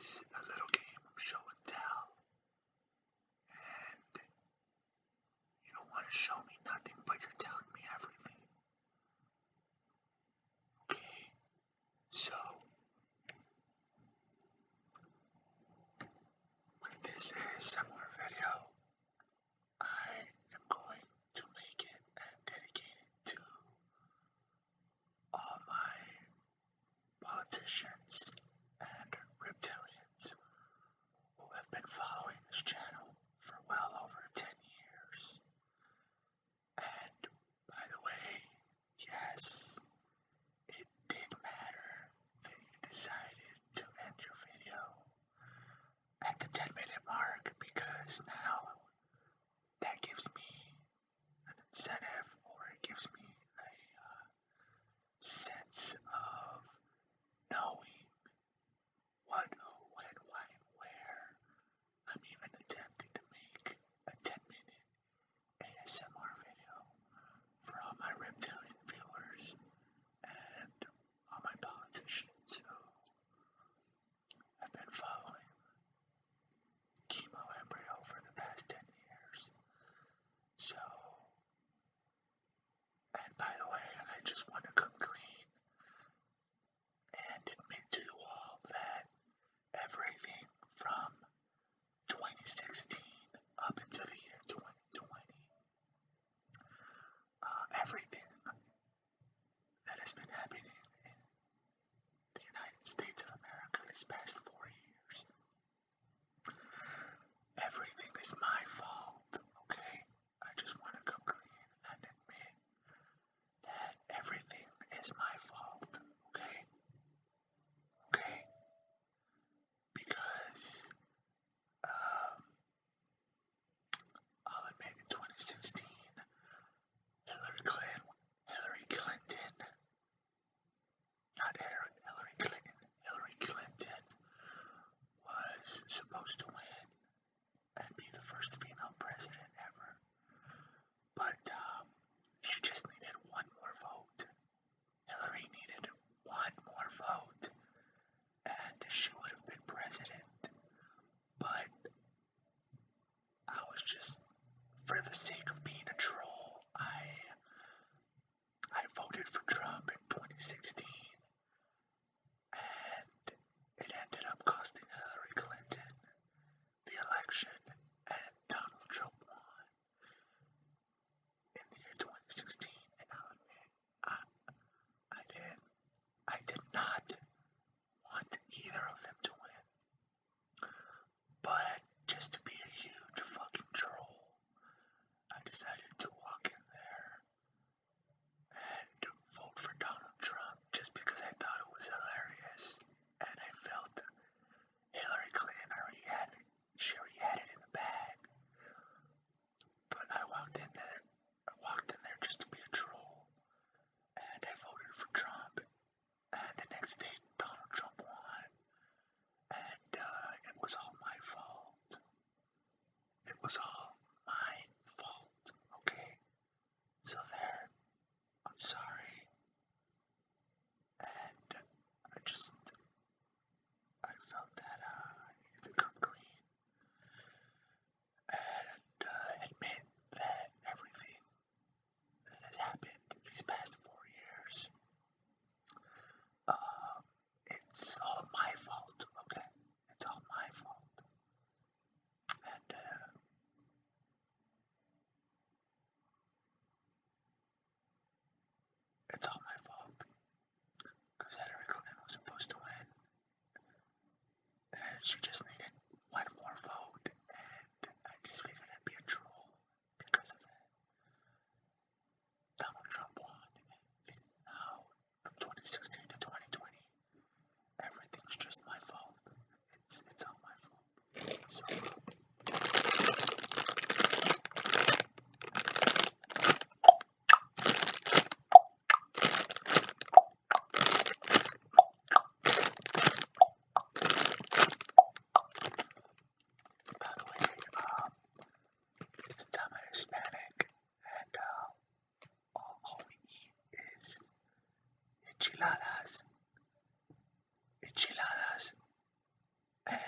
It's a little game of show and tell, and you don't want to show me nothing, but you're telling me everything. Okay, so with this ASMR video, I am going to make it and dedicate it to all my politicians and reptilians who have been following this channel for well over 10 years. And by the way, yes, it did matter that you decided to end your video at the 10-minute mark, because now that gives me an incentive, or it gives me a sense of knowing what, who, when, why, and where. I'm even attempting to make a 10-minute ASMR video for all my reptilian viewers and all my politicians who have been following Keymo embryo for the past 10 years. So, and by the way, I just want to come clean and admit to you all that everything from 2016 up until the year 2020, everything that has been happening in the United States of America these past 4 years, everything is my fault, okay? I just want to come clean and admit that everything is my fault, okay? Okay? Because, I'll admit in 2016, Hillary Clinton, Hillary Clinton was supposed to win and be the first female president ever. But she just needed one more vote. Hillary needed one more vote, and she would have been president. But I was just, for the sake of being a troll, I voted for Trump in 2016, and it ended up costing Hillary Clinton the election, and Donald Trump won in the year 2016. And I'll admit, I did not want either of them to win, but just to be a huge fucking troll, I decided to walk in there and vote for Donald Trump just because I thought it was hilarious, and I felt Hillary Clinton already had it in the bag. But I walked in there just to be a troll, and I voted for Trump, and the next day Donald Trump won, and it was all my fault. It was all my fault, okay? So there, I'm sorry, and I felt that I needed to come clean and admit that everything that has happened these past 4 years, it's all my fault, okay? It's all my fault. And it's all my fault because Hillary Clinton was supposed to win, and she just needed one more vote, and I just figured I'd be a troll because of it. Donald Trump won, and now from 2016 to 2020, everything's just my fault. It's all my fault. So by the way, since I'm a Hispanic, and all we eat is enchiladas, and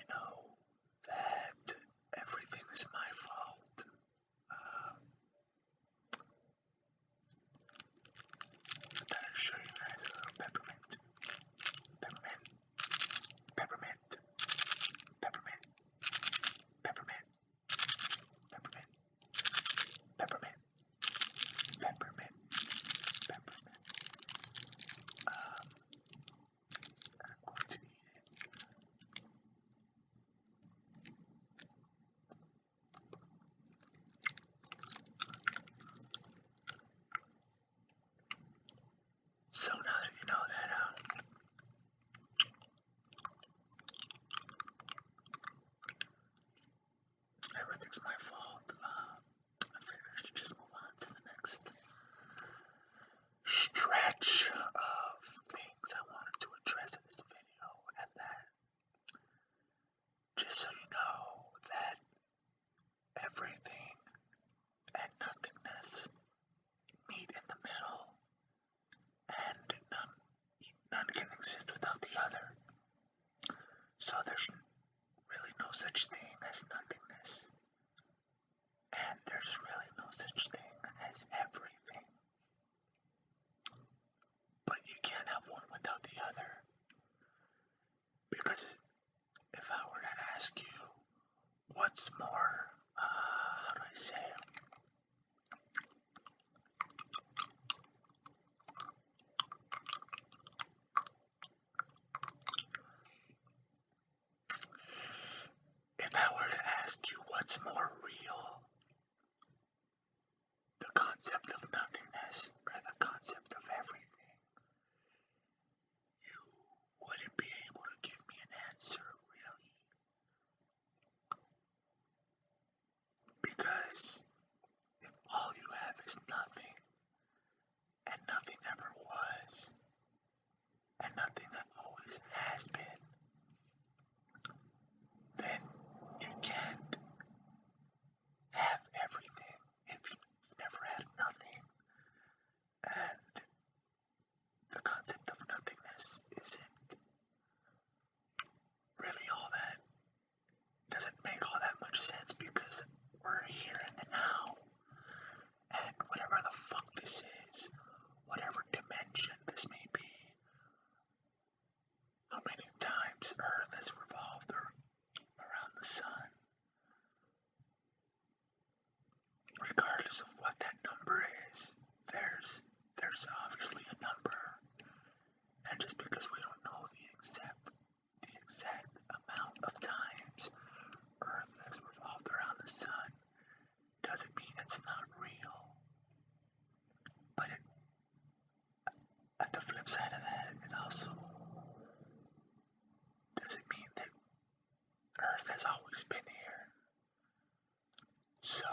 know that everything is my fault. I thought I'd show you guys a little peppermint. Peppermint. Peppermint. Peppermint. Peppermint. Peppermint. Peppermint. Peppermint. Peppermint. I'm going to eat it. So now that you know that everything's my fault, I figured I should just move on to the next stretch of things I wanted to address in this video, and that, just so you know, that everything and nothingness meet in the middle, and none can exist without the other. So there's really no such thing as nothingness, and there's really no such thing as everything. But you can't have one without the other, because if I were to ask you, what's more, how do I say it? If I were to ask you what's more real, the concept of nothingness or the concept of everything, you wouldn't be able to give me an answer, really. Because if all you have is nothing, and nothing ever was, and nothing that always has been, then you can't have everything if you've never had nothing. And the concept of nothingness isn't really all that, doesn't make all that much sense, because we're here in the now, and whatever the fuck this is, whatever dimension this may be, how many times Earth has revolved around the sun, regardless of what that number is, there's obviously a number, and just because we don't know the exact amount of times Earth has revolved around the sun doesn't mean it's not real. But at the flip side of that, it also doesn't mean that Earth has always been here. So